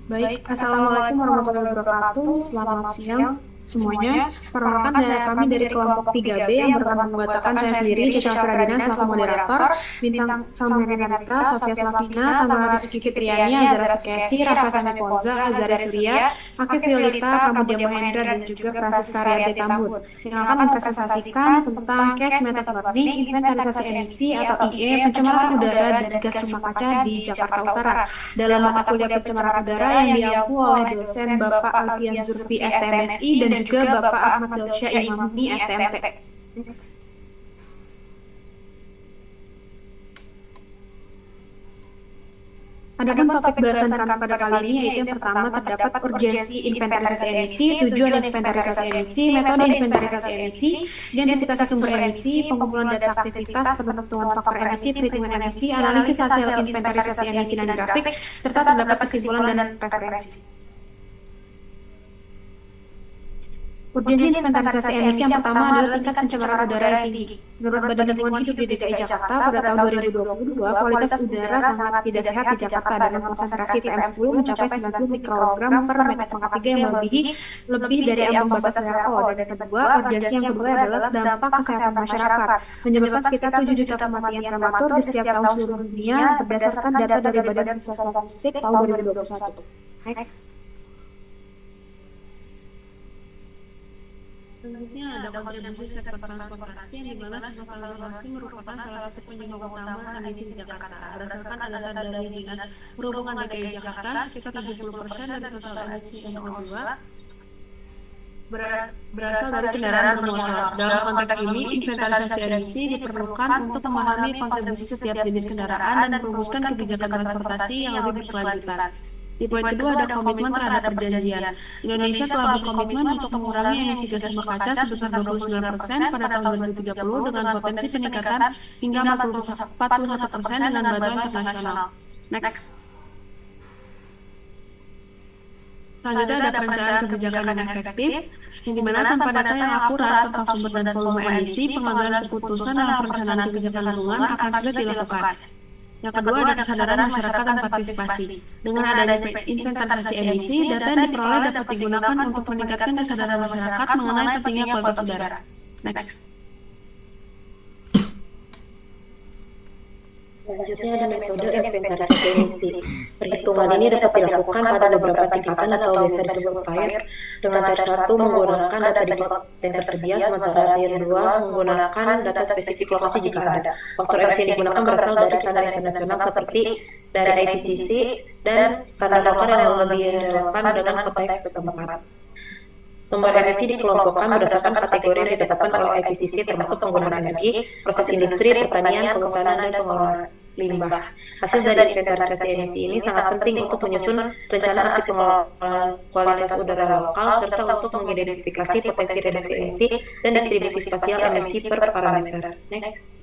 Baik, Assalamualaikum warahmatullahi wabarakatuh. Selamat siang semuanya. Perkenalkan kami dari kelompok 3B yang beranggotakan saya sendiri, Caca Firadina selaku moderator, Bintang Salmina Rita, Sofia Slavina, Tamara Rizky Fitriani, Azara Sukiasi, Rafa Sani Poza, Azari Surya, Akif Yolita, Pramudia Mahendra, dan juga Francisca Riyadi Tambun yang akan mempresentasikan tentang Case Method Learning, Inventarisasi Emisi atau IE, pencemaran udara dan gas rumah kaca di Jakarta Utara dalam mata kuliah pencemaran udara yang diampu oleh dosen Bapak Alfian Zurfi STMSI dan juga Bapak Ahmad Dalsyah Imami STMT. Adapun topik bahasan kami pada kali ini yaitu yang pertama terdapat urgensi inventarisasi emisi, tujuan inventarisasi emisi, metode inventarisasi emisi, identifikasi sumber emisi, pengumpulan data aktivitas, penentuan faktor emisi, perhitungan emisi, analisis hasil inventarisasi emisi dan grafik, serta terdapat kesimpulan dan referensi. Urgensi inventarisasi emisi yang pertama adalah tingkat pencemaran udara yang tinggi. Menurut Badan Lingkungan Hidup di DKI Jakarta, pada tahun 2022, kualitas udara sangat tidak sehat di Jakarta dengan konsentrasi PM10 mencapai 90 mikrogram per meter penghabisan yang melebihi lebih dari ambang batas WHO. Dan kedua, urgensi yang kedua adalah dampak kesehatan masyarakat, menyebabkan sekitar 7 juta kematian prematur di setiap tahun seluruh dunia berdasarkan data dari Badan Pusat Statistik tahun 2021. Next. Selanjutnya ada kontribusi sektor transportasi yang dimana sektor transportasi merupakan salah satu penyumbang utama emisi di Jakarta. Berdasarkan data dari Dinas Perhubungan DKI Jakarta, sekitar 70% dari total emisi NO2 berasal dari kendaraan bermotor. Dalam konteks ini, inventarisasi emisi diperlukan untuk memahami kontribusi setiap jenis kendaraan dan merumuskan kebijakan transportasi yang lebih berkelanjutan. Di poin kedua ada komitmen terhadap perjanjian. Indonesia telah berkomitmen untuk mengurangi emisi gas rumah kaca sebesar 29% pada tahun 2030 dengan potensi peningkatan hingga 41% dengan batas internasional. Next. Selanjutnya ada perencanaan kebijakan yang efektif, yang dimana tanpa data yang akurat tentang sumber dan volume emisi, pengambilan keputusan dalam perencanaan kebijakan lingkungan akan sulit dilakukan. Yang kedua ada kesadaran masyarakat dan partisipasi. Dengan adanya inventarisasi emisi, data yang diperoleh dapat digunakan untuk meningkatkan kesadaran masyarakat mengenai pentingnya kualitas udara. Next. Selanjutnya ada metode inventarisasi emisi. Perhitungan ini dapat dilakukan pada beberapa tingkatan atau biasa disebut tier. Dengan tier 1 menggunakan data default yang tersedia, sementara tier 2 menggunakan data spesifik lokasi jika ada. Faktor emisi yang digunakan berasal dari standar internasional seperti dari IPCC dan standar lokal yang lebih relevan dengan konteks setempat. Sumber emisi dikelompokkan berdasarkan kategori yang ditetapkan oleh IPCC termasuk penggunaan energi, proses industri, pertanian, kehutanan, dan pengolahan limbah. Hasil dari inventarisasi emisi ini sangat penting untuk menyusun rencana aksi pengelolaan kualitas udara lokal serta untuk mengidentifikasi potensi reduksi emisi dan distribusi spasial emisi per parameter. Next.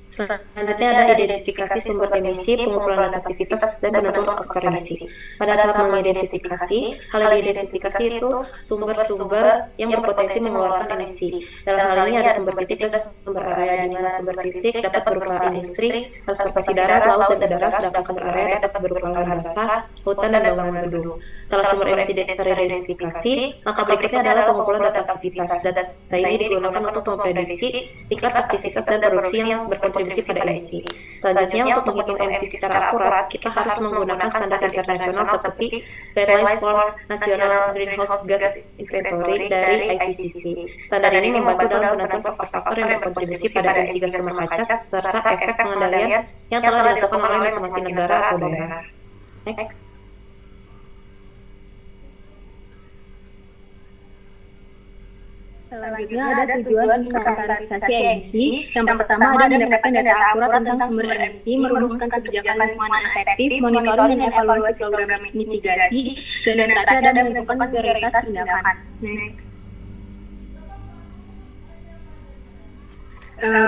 Selanjutnya ada identifikasi sumber emisi, pengumpulan data aktivitas, dan penentuan faktor emisi. Pada tahap mengidentifikasi, hal yang diidentifikasi itu sumber-sumber yang berpotensi mengeluarkan emisi. Dalam hal ini ada sumber titik dan sumber area, di mana sumber titik dapat berupa industri, transportasi darat, laut, dan udara, sedangkan sumber area dapat berupa lahan basah, hutan, dan bangunan gedung. Setelah sumber emisi teridentifikasi, langkah berikutnya adalah pengumpulan data aktivitas. Data ini digunakan untuk memprediksi tingkat aktivitas dan produksi yang berkontribusi pada emisi. Selanjutnya, untuk menghitung emisi secara akurat, kita harus menggunakan standar internasional seperti Guidelines for National Greenhouse Gas Inventory dari IPCC. Standar ini membantu dalam penentuan faktor-faktor yang berkontribusi pada emisi gas rumah kaca serta efek pengendalian yang telah dilakukan oleh masing-masing negara atau daerah. Next. Selanjutnya ada tujuan inventarisasi emisi. Yang pertama ada mendapatkan data akurat tentang sumber emisi, merumuskan kebijakan lingkungan yang efektif, monitoring dan evaluasi program mitigasi, dan yang terakhir ada menentukan prioritas tindakan.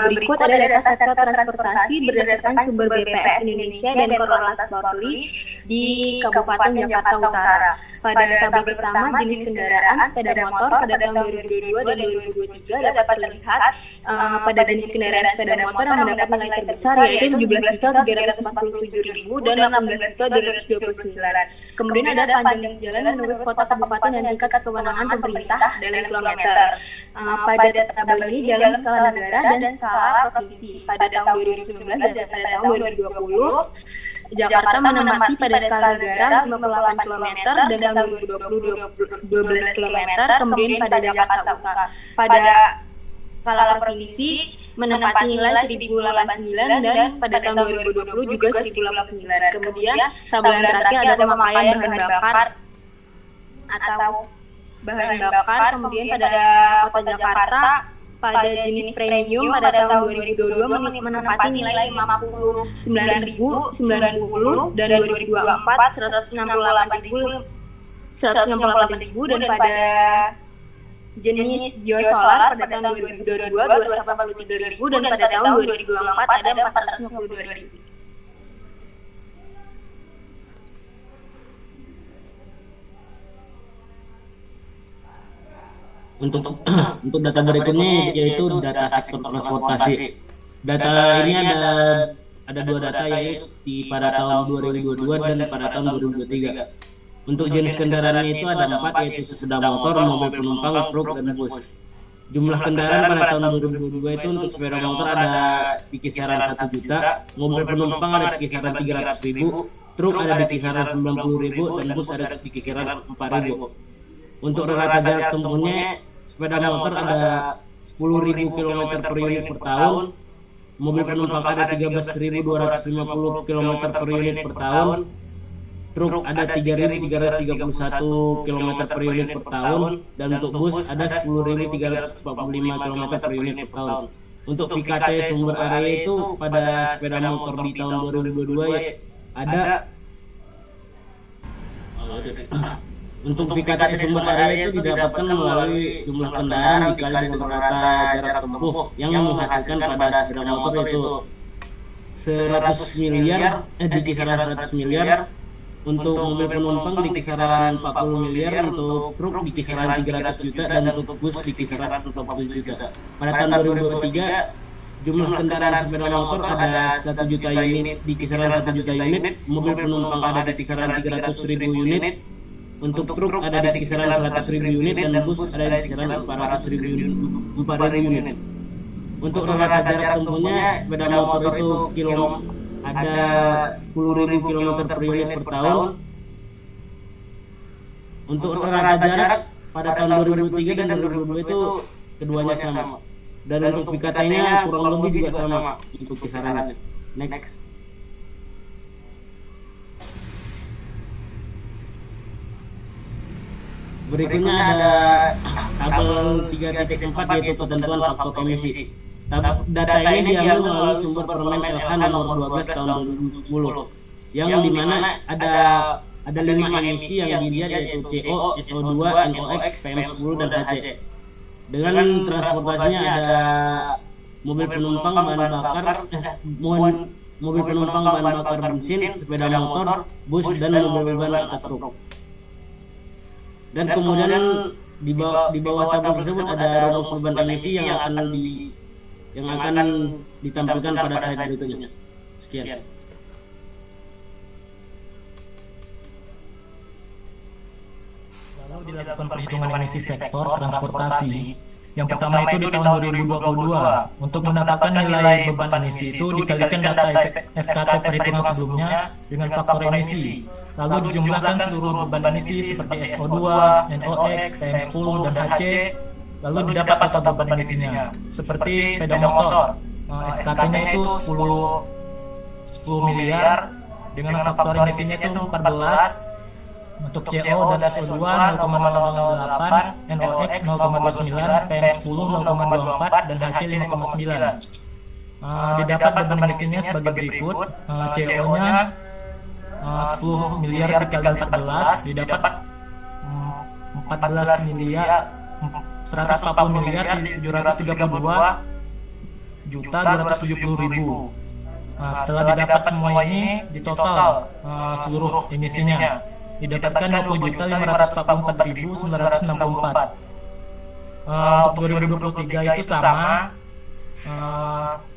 Berikut ada data sektor transportasi berdasarkan sumber BPS Indonesia dan Korlantas Bawaslu di Kabupaten Jakarta Utara. Pada tabel pertama, jenis kendaraan sepeda motor pada tahun 2022 dan 2023 dapat terlihat pada jenis kendaraan sepeda motor yang mendapat nilai terbesar yaitu 17.347.000 dan 18.229. Kemudian ada panjang jalan menurut kota kabupaten dan tingkat kewenangan pemerintah dalam kilometer. Pada tabel ini dalam skala negara dan skala provinsi. Pada tahun 2019 dan pada tahun 2020 Jakarta menempati pada skala negara 58 km dan tahun 2020 12 km, kemudian pada Jakarta Utara. Pada skala provinsi menempati nilai 1089 dan pada tahun 2020 juga 1089. Kemudian tabel yang terakhir ada pemakaian bahan bakar atau bahan bakar, kemudian pada kota Jakarta pada jenis premium pada tahun 2022 menempati nilai 59.090 dan 2024 168.000 dan pada jenis biosolar pada tahun 2022 283.000 dan pada tahun 2024 ada 452.000. Untuk data berikutnya yaitu data sektor transportasi. Data ini ada dua data yaitu pada tahun 2022 dan pada tahun 2023. Untuk jenis kendaraannya itu ada 4 yaitu sepeda motor, mobil penumpang, truk, dan bus. Jumlah kendaraan pada tahun 2022 itu untuk sepeda motor ada di kisaran 1 juta, mobil penumpang ada di kisaran 300.000, truk ada di kisaran 90.000, dan bus ada di kisaran 4.000. Untuk rata jarak tempuhnya sepeda motor ada 10.000 km per unit per tahun, mobil penumpang ada 13.250 km per unit per tahun, truk ada 3.331 km per unit per tahun, dan untuk bus ada 10.345 km per unit per tahun. Untuk VKT sumber area itu pada sepeda motor di tahun 2022 ya ada untuk VKT sumber area itu didapatkan melalui jumlah kendaraan dikali dengan rata jarak tempuh yang menghasilkan pada sepeda motor itu 100 miliar di kisaran 100 miliar, untuk mobil penumpang di kisaran 40 miliar, untuk truk di kisaran 300 juta, dan untuk bus di kisaran 40 juta. Pada tahun 2023 jumlah kendaraan sepeda motor ada 1 juta unit di kisaran 1 juta unit, mobil penumpang ada di kisaran 300.000 unit, untuk truk ada di kisaran 100.000 unit, dan bus ada di kisaran 400.000 unit. Untuk rata jarak tempuhnya sepeda motor itu ada 10.000 km per unit per tahun. Untuk rata jarak pada tahun 2003 dan 2002 itu keduanya sama. Dan untuk VKT-nya kurang lebih juga sama untuk kisarannya. Next. Berikutnya ada tabel 3.4 yaitu ketentuan faktor emisi. Data ini diambil melalui sumber Permen LH nomor 12 tahun 2010, yang dimana ada 5 emisi yang dilihat yaitu CO, SO2, NOx, PM10, dan HC. Dengan transportasinya ada mobil penumpang bahan bakar bensin, sepeda motor, bus, dan mobil ban atau truk. Dan kemudian di bawah tabel tersebut ada rumus beban emisi yang akan ditampilkan pada slide berikutnya. Sekian. Lalu dilakukan perhitungan emisi sektor transportasi. Yang pertama itu di tahun 2022. Untuk mendapatkan nilai beban emisi itu dikalikan data FKT perhitungan sebelumnya dengan faktor emisi. Lalu dijumlahkan seluruh beban emisi seperti SO2, NOx, PM10, dan HC. Lalu didapat data beban emisinya. Seperti sepeda motor, FKT-nya itu 10 miliar dengan faktor emisinya itu 14. Untuk CO dan SO2 0,08, NOx 0,29, PM10 0,24, dan HC 5,9. Didapat beban emisinya sebagai berikut. CO-nya 10 miliar dikali 14 didapat 14 miliar 140 miliar 732 juta 270.000. Setelah didapat semua ini di total seluruh emisinya didapatkan 20.544.964. Untuk 2023 itu sama.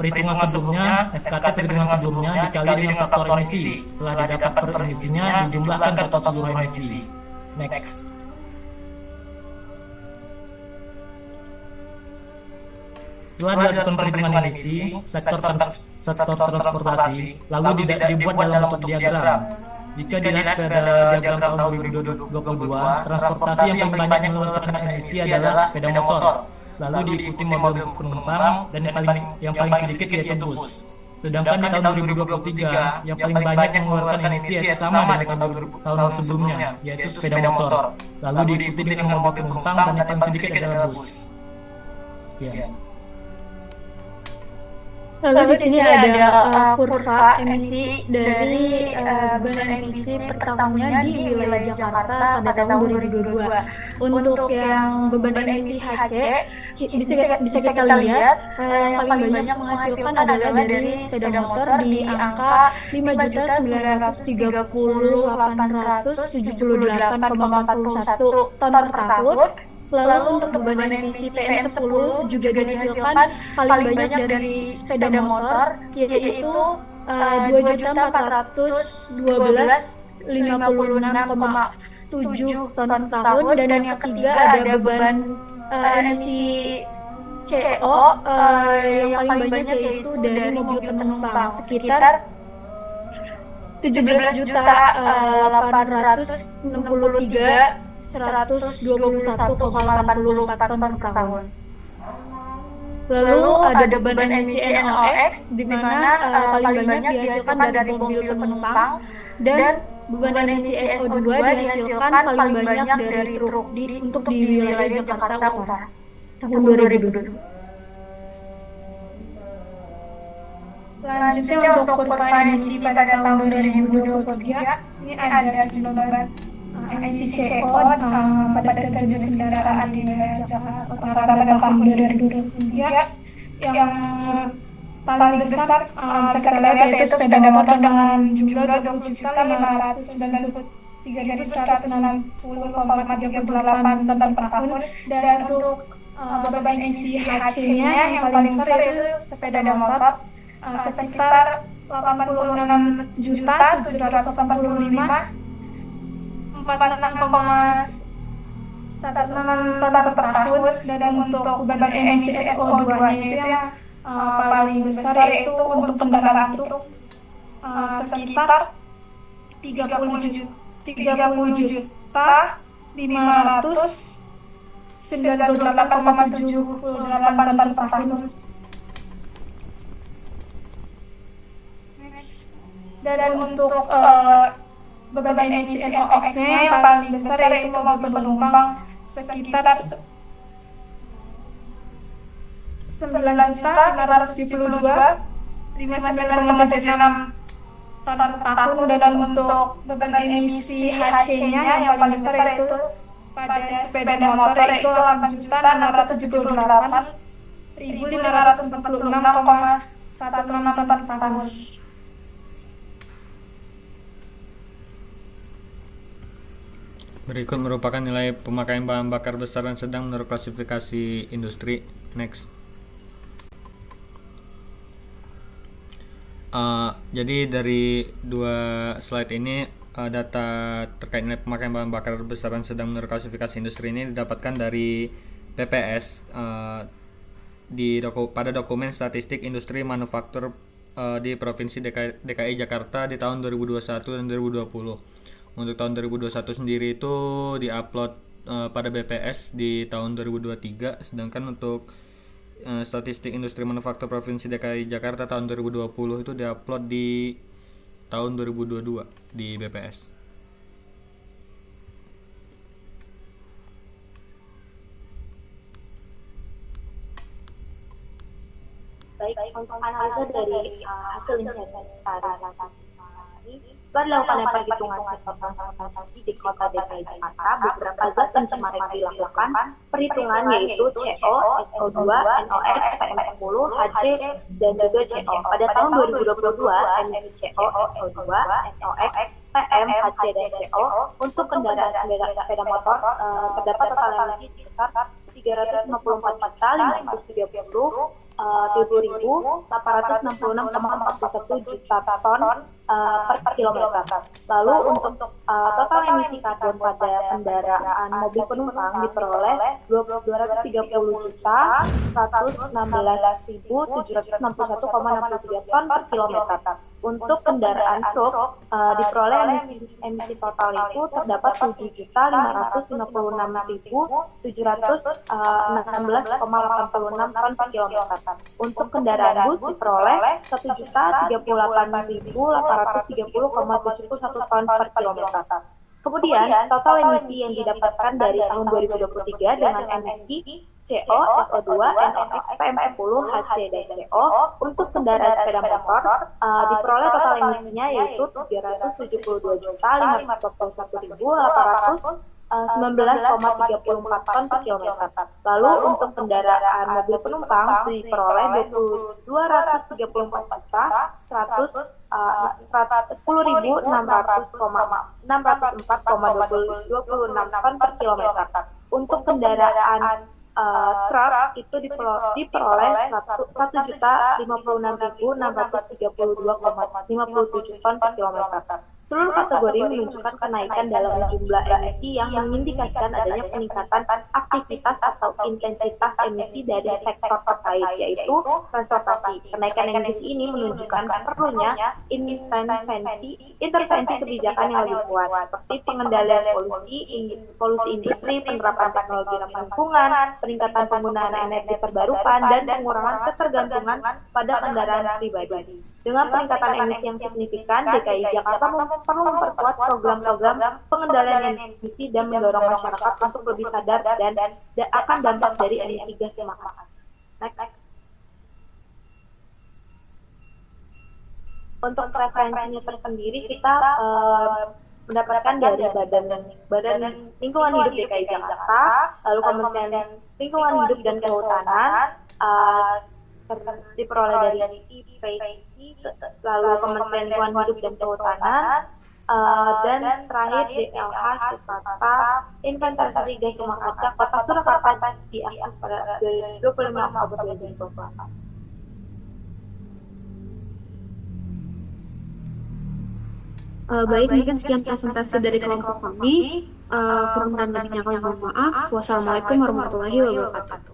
Perhitungan sebelumnya, FKT perhitungan sebelumnya dikali dengan faktor emisi. Setelah didapat per emisinya, dijumlahkan total seluruh emisi. Next. Setelah dilakukan perhitungan emisi, sektor transportasi lalu dibuat dalam bentuk diagram. Jika dilihat pada diagram tahun 2022, transportasi yang paling banyak mengeluarkan emisi adalah sepeda motor, lalu diikuti mobil penumpang, dan yang paling sedikit yaitu bus. Sedangkan di tahun 2023, yang paling banyak mengeluarkan emisi yaitu sama dengan tahun sebelumnya, yaitu sepeda motor, lalu diikuti dengan mobil penumpang, dan yang paling sedikit adalah bus. Sekian. Lalu di sini ada kurva emisi dari beban emisi per tahunnya di wilayah Jakarta pada tahun 2022. Untuk yang beban emisi HC bisa kita lihat yang paling banyak menghasilkan adalah dari sepeda motor di angka 5.930.878,41 ton per tahun. Lalu untuk beban emisi PM10 juga dihasilkan paling banyak dari sepeda motor, yaitu 2.412.56,7 ton per tahun, dan yang ketiga ada beban emisi CO yang paling banyak yaitu dari mobil penumpang sekitar 17.863.121,84 ton per tahun. Lalu ada beban emisi NOx di mana paling banyak dihasilkan dari mobil penumpang, dan beban emisi SO2 dihasilkan paling banyak dari truk untuk di wilayah Jakarta Utara tahun 2022. Selanjutnya untuk kurva emisi pada tahun 2023, ini ada jumlah beban emisi CO pada setiap jenis kendaraan di wilayah Jakarta Utara pada tahun 2023. Yang paling besar bisa kita lihat yaitu sepeda motor dengan jumlah 20.593.160,38 ton per tahun, dan untuk beban emisi HC-nya yang paling besar yaitu sepeda motor sekitar 86.746,46,16 ton per tahun, dan untuk beban emisi SO2-nya itu yang paling besar yaitu untuk kendaraan truk sekitar 30.598,78 ton per tahun. Dan untuk beban emisi NOx-nya yang paling besar yaitu mobil penumpang sekitar 9.572.59,76 ton per tahun, dan untuk beban emisi HC-nya yang paling besar yaitu pada sepeda motor yaitu 8.678.546,16 ton per tahun. Berikut merupakan nilai pemakaian bahan bakar besar dan sedang menurut klasifikasi industri. Next. Jadi dari dua slide ini data terkait nilai pemakaian bahan bakar besar dan sedang menurut klasifikasi industri ini didapatkan dari BPS pada dokumen statistik industri manufaktur di Provinsi DKI Jakarta di tahun 2021 dan 2020. Untuk tahun 2021 sendiri itu diupload pada BPS di tahun 2023, sedangkan untuk statistik industri manufaktur Provinsi DKI Jakarta tahun 2020 itu diupload di tahun 2022 di BPS. Baik, untuk analisa dari hasil inventarisasi ini, setelah dilakukan perhitungan sektor transportasi di kota DKI Jakarta, beberapa zat pencemar yang dilakukan perhitungan yaitu CO, SO2, NOx, PM10, HC, dan juga CO. Pada tahun 2022, emisi CO, SO2, NOx, PM, HC, dan CO. Untuk kendaraan sepeda motor terdapat total emisi sebesar 350.363.866,41 juta ton per kilometer. Lalu untuk total emisi karbon pada kendaraan mobil penumpang diperoleh 213.116.761,63 ton per kilometer. Untuk kendaraan truk diperoleh emisi total itu terdapat 7.556.716,86 ton per kilometer. Untuk kendaraan bus diperoleh 1.038.830,71 ton per kilometer. Kemudian, total emisi yang didapatkan dari tahun 2023 dengan emisi CO, SO2, NOx, PM10, HC, dan CO untuk kendaraan sepeda motor diperoleh total emisinya yaitu 372.819,34 ton per kilometer. Lalu untuk kendaraan mobil penumpang diperoleh 210.604,26 ton per kilometer. Untuk kendaraan truk itu diperoleh 1.056.632,57 ton per kilometer. Seluruh kategori menunjukkan kenaikan dalam jumlah emisi yang mengindikasikan adanya peningkatan aktivitas atau intensitas emisi dari sektor terkait, yaitu transportasi. Kenaikan emisi ini menunjukkan perlunya intervensi kebijakan yang lebih kuat, seperti pengendalian polusi industri, penerapan teknologi ramah lingkungan, peningkatan penggunaan energi terbarukan, dan pengurangan ketergantungan pada kendaraan pribadi. Dengan peningkatan emisi yang signifikan, DKI Jakarta perlu memperkuat program-program pengendalian emisi dan mendorong masyarakat untuk lebih sadar dan akan dampak dari emisi gas rumah kaca. Next. Untuk referensinya tersendiri kita mendapatkan dari Badan Lingkungan Hidup DKI Jakarta, lalu Kementerian Lingkungan Hidup dan Kehutanan, diperoleh dari IPCC, lalu Kementerian Lingkungan Hidup dan Kehutanan, dan terakhir DLH Sukata Inventarisasi Gas Rumah Kaca Kota Surakarta diakses pada 25 Oktober 2024. Baik, mungkin sekian presentasi dari kelompok kami. Kurang dan lebihnya kami mohon maaf. Wassalamualaikum warahmatullahi wabarakatuh.